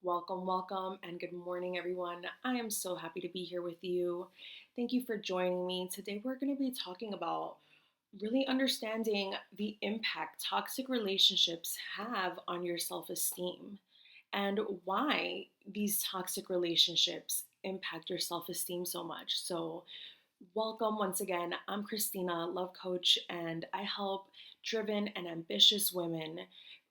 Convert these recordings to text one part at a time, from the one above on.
Welcome, and good morning, everyone. I am so happy to be here with you. Thank you for joining me. Today, we're going to be talking about really understanding the impact toxic relationships have on your self esteem and why these toxic relationships impact your self esteem so much. Welcome once again. I'm Christina, love coach, and I help driven and ambitious women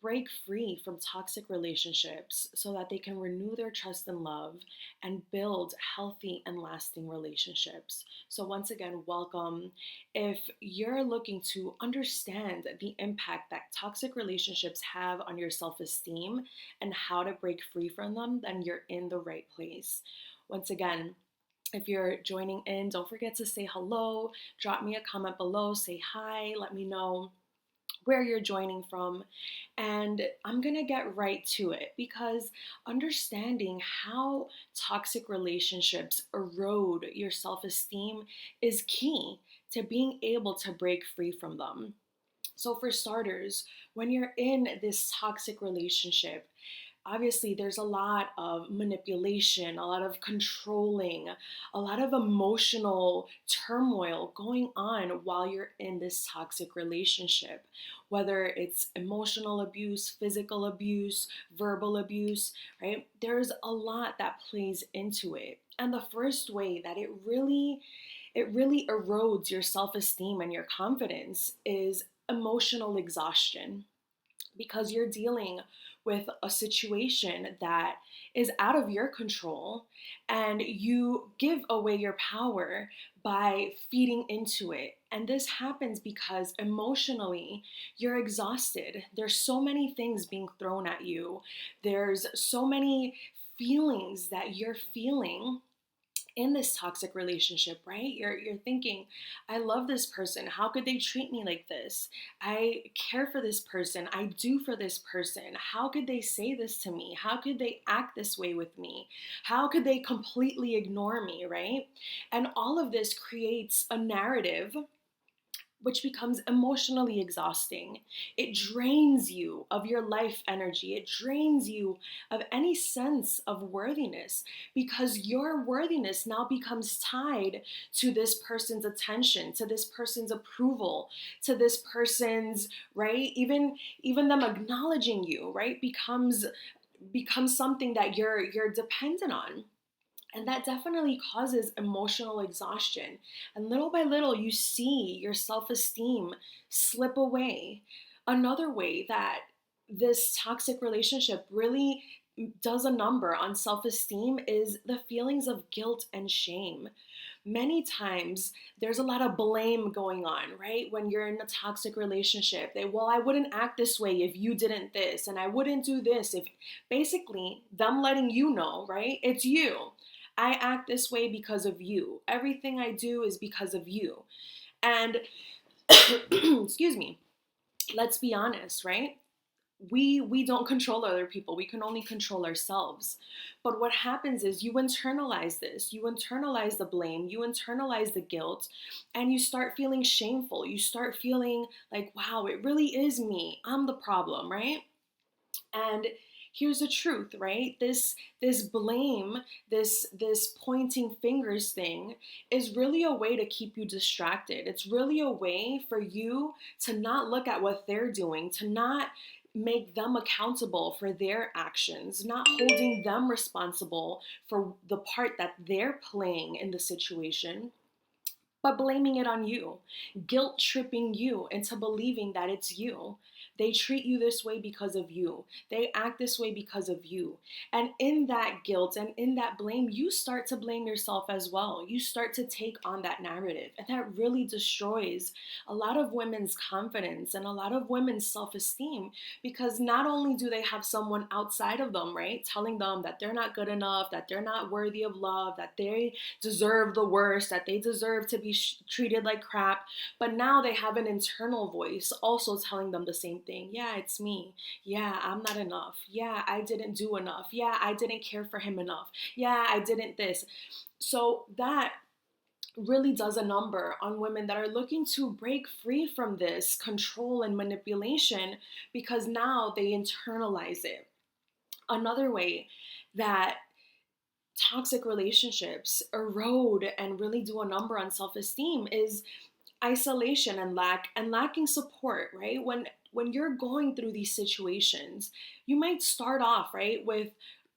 break free from toxic relationships so that they can renew their trust and love and build healthy and lasting relationships. So, once again, welcome. If you're looking to understand the impact that toxic relationships have on your self esteem and how to break free from them, then you're in the right place. Once again, if you're joining in, don't forget to say hello, drop me a comment below, say hi, let me know where you're joining from. And I'm gonna get right to it because understanding how toxic relationships erode your self esteem is key to being able to break free from them. So, for starters, when you're in this toxic relationship, obviously there's a lot of manipulation, a lot of controlling, a lot of emotional turmoil going on while you're in this toxic relationship. Whether it's emotional abuse, physical abuse, verbal abuse, right? There's a lot that plays into it. And the first way that it really erodes your self-esteem and your confidence is emotional exhaustion, because you're dealing with a situation that is out of your control and you give away your power by feeding into it. And this happens because emotionally you're exhausted. There's so many things being thrown at you, there's so many feelings that you're feeling in this toxic relationship, right? You're thinking, I love this person. How could they treat me like this? I care for this person. I do for this person. How could they say this to me? How could they act this way with me? How could they completely ignore me, right? And all of this creates a narrative which becomes emotionally exhausting. It drains you of your life energy. It drains you of any sense of worthiness because your worthiness now becomes tied to this person's attention, to this person's approval, to this person's, right? Even them acknowledging you, right? Becomes something that you're dependent on. And that definitely causes emotional exhaustion. And little by little, you see your self esteem slip away. Another way that this toxic relationship really does a number on self esteem is the feelings of guilt and shame. Many times there's a lot of blame going on, right? When you're in a toxic relationship, well, I wouldn't act this way if you didn't this, and I wouldn't do this if basically them letting you know, right? It's you. I act this way because of you. Everything I do is because of you. And excuse me, let's be honest, right? We don't control other people. We can only control ourselves. But what happens is you internalize this. You internalize the blame, you internalize the guilt, and you start feeling shameful. You start feeling like, wow, it really is me. I'm the problem, right? And here's the truth, right? This blame, this pointing fingers thing is really a way to keep you distracted. It's really a way for you to not look at what they're doing, to not make them accountable for their actions, not holding them responsible for the part that they're playing in the situation, but blaming it on you, guilt tripping you into believing that it's you. They treat you this way because of you. They act this way because of you. And in that guilt and in that blame, you start to blame yourself as well. You start to take on that narrative. And that really destroys a lot of women's confidence and a lot of women's self-esteem, because not only do they have someone outside of them, right, telling them that they're not good enough, that they're not worthy of love, that they deserve the worst, that they deserve to be treated like crap, but now they have an internal voice also telling them the same thing. Yeah, it's me. Yeah, I'm not enough. Yeah, I didn't do enough. Yeah, I didn't care for him enough. Yeah, I didn't this. So that really does a number on women that are looking to break free from this control and manipulation, because now they internalize it. Another way that toxic relationships erode and really do a number on self-esteem is isolation and lacking support, right? When you're going through these situations, you might start off, right, with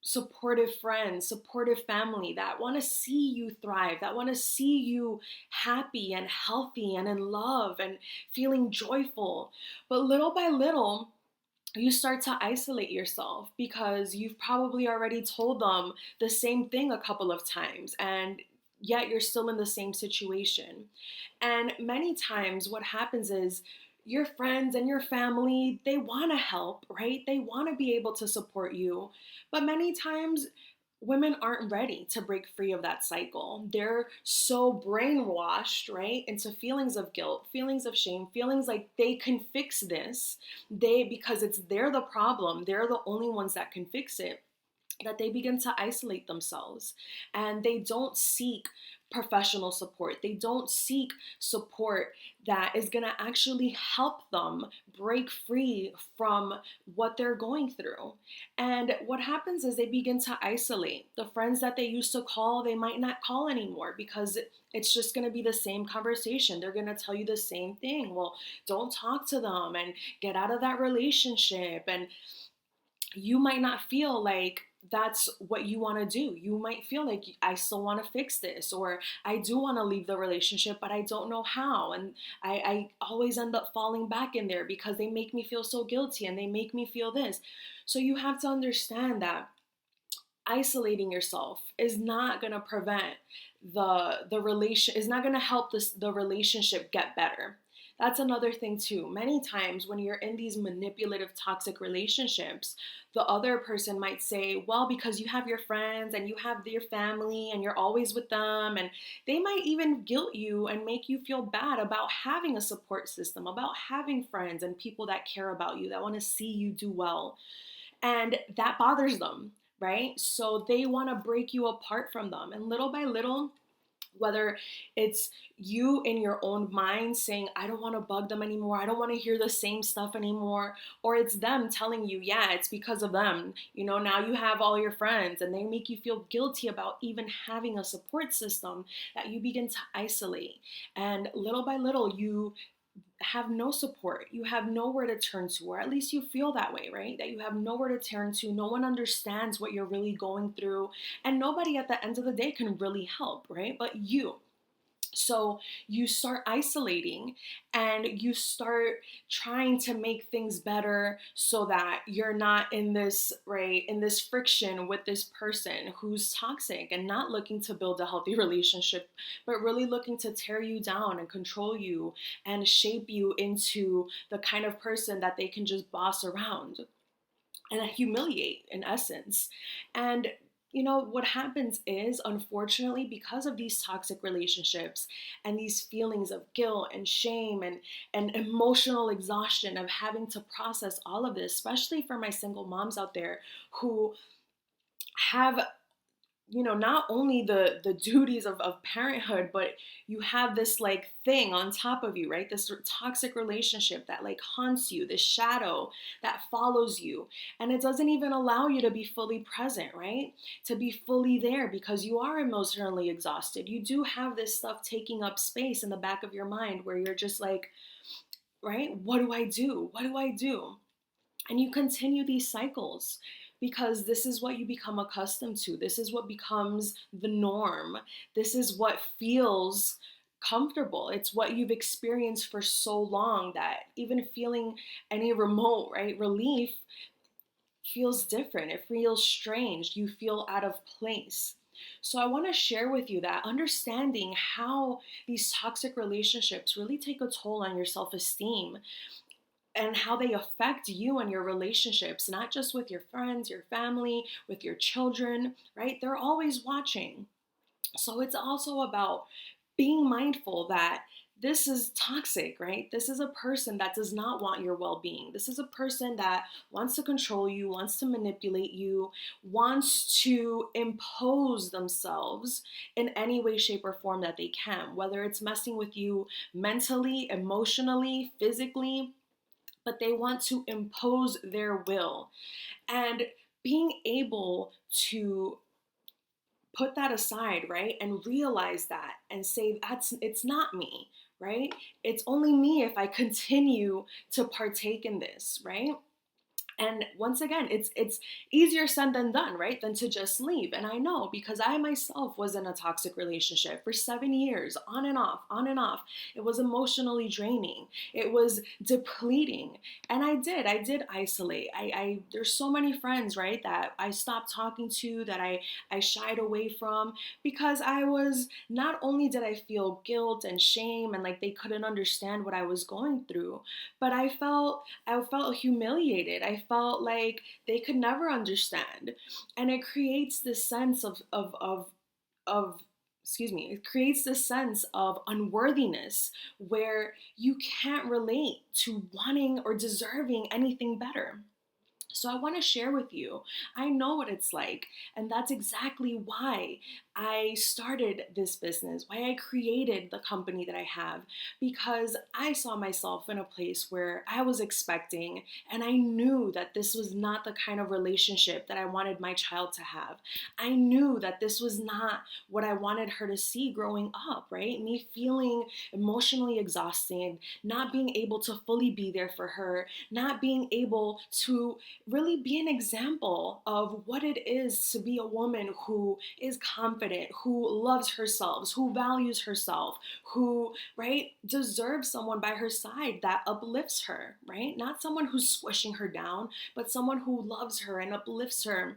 supportive friends, supportive family that want to see you thrive, that want to see you happy and healthy and in love and feeling joyful. But little by little, you start to isolate yourself because you've probably already told them the same thing a couple of times, and yet you're still in the same situation. And many times what happens is your friends and your family, they want to help, right? They want to be able to support you. But many times women aren't ready to break free of that cycle. They're so brainwashed, right, into feelings of guilt, feelings of shame, feelings like they can fix this. Because they're the problem, they're the only ones that can fix it, that they begin to isolate themselves and they don't seek professional support. They don't seek support that is going to actually help them break free from what they're going through. And what happens is they begin to isolate. The friends that they used to call, they might not call anymore because it's just going to be the same conversation. They're going to tell you the same thing. Well, don't talk to them and get out of that relationship. And you might not feel like that's what you want to do. You might feel like I still want to fix this, or I do want to leave the relationship, but I don't know how. And I always end up falling back in there because they make me feel so guilty and they make me feel this. So you have to understand that isolating yourself is not going to prevent the relation, is not going to help the relationship get better. That's another thing too. Many times when you're in these manipulative toxic relationships, the other person might say, well, because you have your friends and you have your family and you're always with them, and they might even guilt you and make you feel bad about having a support system, about having friends and people that care about you, that want to see you do well. And that bothers them, right? So they want to break you apart from them. And little by little, whether it's you in your own mind saying, I don't want to bug them anymore, I don't want to hear the same stuff anymore, or it's them telling you, yeah, it's because of them. Now you have all your friends and they make you feel guilty about even having a support system, that you begin to isolate. And little by little, you have no support. You have nowhere to turn to, or at least you feel that way, right? That you have nowhere to turn to. No one understands what you're really going through, and nobody at the end of the day can really help, right? But you. So you start isolating and you start trying to make things better so that you're not in this, right, in this friction with this person who's toxic and not looking to build a healthy relationship, but really looking to tear you down and control you and shape you into the kind of person that they can just boss around and humiliate in essence. And what happens is, unfortunately, because of these toxic relationships and these feelings of guilt and shame and emotional exhaustion of having to process all of this, especially for my single moms out there who have not only the duties of parenthood, but you have this like thing on top of you, right? This toxic relationship that like haunts you, this shadow that follows you. And it doesn't even allow you to be fully present, right? To be fully there because you are emotionally exhausted. You do have this stuff taking up space in the back of your mind where you're just like, right? What do I do? What do I do? And you continue these cycles because this is what you become accustomed to. This is what becomes the norm. This is what feels comfortable. It's what you've experienced for so long that even feeling any remote, right, relief feels different. It feels strange. You feel out of place. So I want to share with you that understanding how these toxic relationships really take a toll on your self-esteem and how they affect you and your relationships, not just with your friends, your family, with your children, right? They're always watching. So it's also about being mindful that this is toxic, right? This is a person that does not want your well-being. This is a person that wants to control you, wants to manipulate you, wants to impose themselves in any way, shape, or form that they can, whether it's messing with you mentally, emotionally, physically, but they want to impose their will. And being able to put that aside, right? And realize that and say, it's not me, right? It's only me if I continue to partake in this, right? And once again, it's easier said than done, right? Than to just leave. And I know because I myself was in a toxic relationship for 7 years, on and off, on and off. It was emotionally draining. It was depleting. And I did isolate. I there's so many friends, right, that I stopped talking to, that I shied away from because I was, not only did I feel guilt and shame and like they couldn't understand what I was going through, but I felt humiliated. I felt like they could never understand. And it creates this sense of excuse me, it creates this sense of unworthiness where you can't relate to wanting or deserving anything better. So I want to share with you, I know what it's like. And that's exactly why I started this business, why I created the company that I have, because I saw myself in a place where I was expecting, and I knew that this was not the kind of relationship that I wanted my child to have. I knew that this was not what I wanted her to see growing up, right? Me feeling emotionally exhausted, not being able to fully be there for her, not being able to really be an example of what it is to be a woman who is confident, who loves herself, who values herself, who, right, deserves someone by her side that uplifts her, right? Not someone who's squishing her down, but someone who loves her and uplifts her.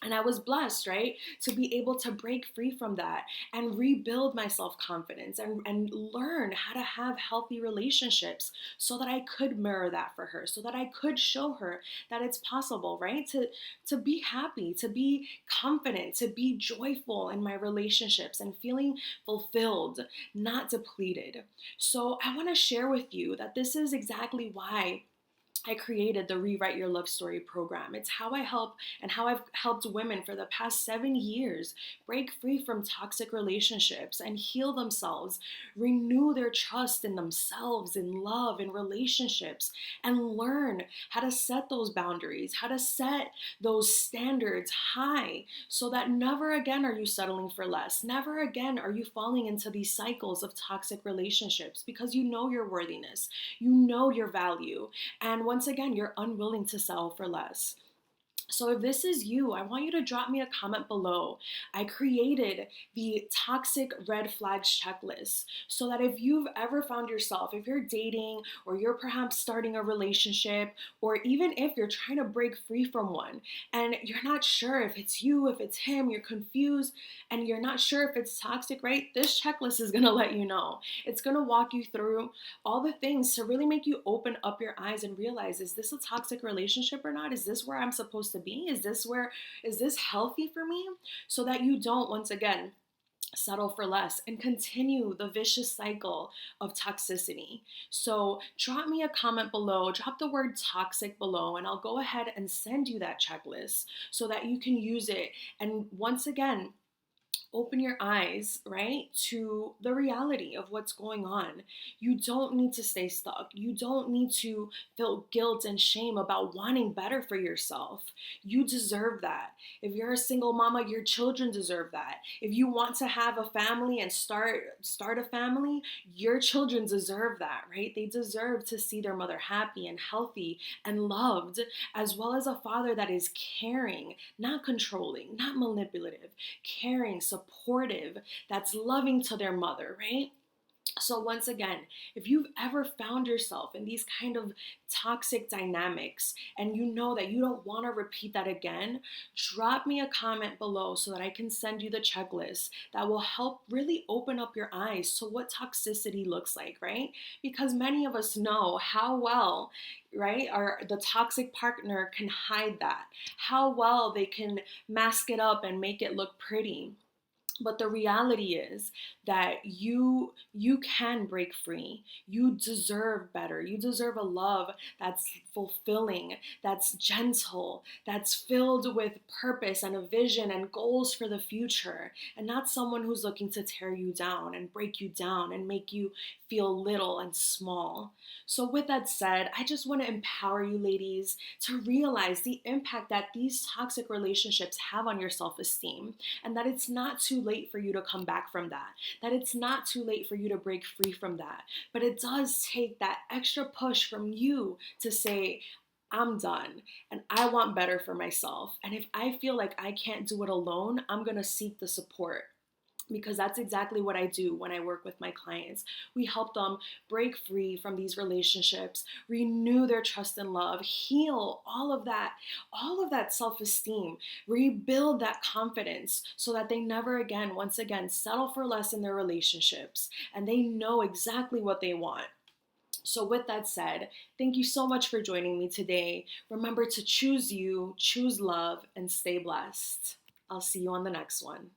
And I was blessed, right, to be able to break free from that and rebuild my self confidence and learn how to have healthy relationships so that I could mirror that for her, so that I could show her that it's possible, right, to be happy, to be confident, to be joyful in my relationships and feeling fulfilled, not depleted. So I want to share with you that this is exactly why I created the Rewrite Your Love Story program. It's how I help and how I've helped women for the past 7 years break free from toxic relationships and heal themselves, renew their trust in themselves, in love, in relationships, and learn how to set those boundaries, how to set those standards high so that never again are you settling for less. Never again are you falling into these cycles of toxic relationships because you know your worthiness, you know your value, and once again, you're unwilling to settle for less. So if this is you, I want you to drop me a comment below. I created the toxic red flags checklist so that if you've ever found yourself, if you're dating or you're perhaps starting a relationship, or even if you're trying to break free from one and you're not sure if it's you, if it's him, you're confused and you're not sure if it's toxic, right? This checklist is going to let you know. It's going to walk you through all the things to really make you open up your eyes and realize, is this a toxic relationship or not? Is this where I'm supposed to be? Is this healthy for me? So that you don't, once again, settle for less and continue the vicious cycle of toxicity. So drop me a comment below, drop the word toxic below, and I'll go ahead and send you that checklist so that you can use it. And once again, open your eyes, right, to the reality of what's going on. You don't need to stay stuck. You don't need to feel guilt and shame about wanting better for yourself. You deserve that. If you're a single mama, your children deserve that. If you want to have a family and start a family, your children deserve that, right? They deserve to see their mother happy and healthy and loved, as well as a father that is caring, not controlling, not manipulative, caring, supportive, that's loving to their mother, right? So once again, if you've ever found yourself in these kind of toxic dynamics and you know that you don't want to repeat that again, drop me a comment below so that I can send you the checklist that will help really open up your eyes to what toxicity looks like, right? Because many of us know how well, right, the toxic partner can hide that, how well they can mask it up and make it look pretty. But the reality is that you can break free. You deserve better. You deserve a love that's fulfilling, that's gentle, that's filled with purpose and a vision and goals for the future, and not someone who's looking to tear you down and break you down and make you feel little and small. So with that said, I just want to empower you ladies to realize the impact that these toxic relationships have on your self-esteem, and that it's not too late for you to come back from that it's not too late for you to break free from that. But it does take that extra push from you to say, I'm done and I want better for myself. And if I feel like I can't do it alone, I'm going to seek the support, because that's exactly what I do when I work with my clients. We help them break free from these relationships, renew their trust and love, heal all of that self-esteem, rebuild that confidence so that they never again, once again, settle for less in their relationships and they know exactly what they want. So, with that said, thank you so much for joining me today. Remember to choose you, choose love, and stay blessed. I'll see you on the next one.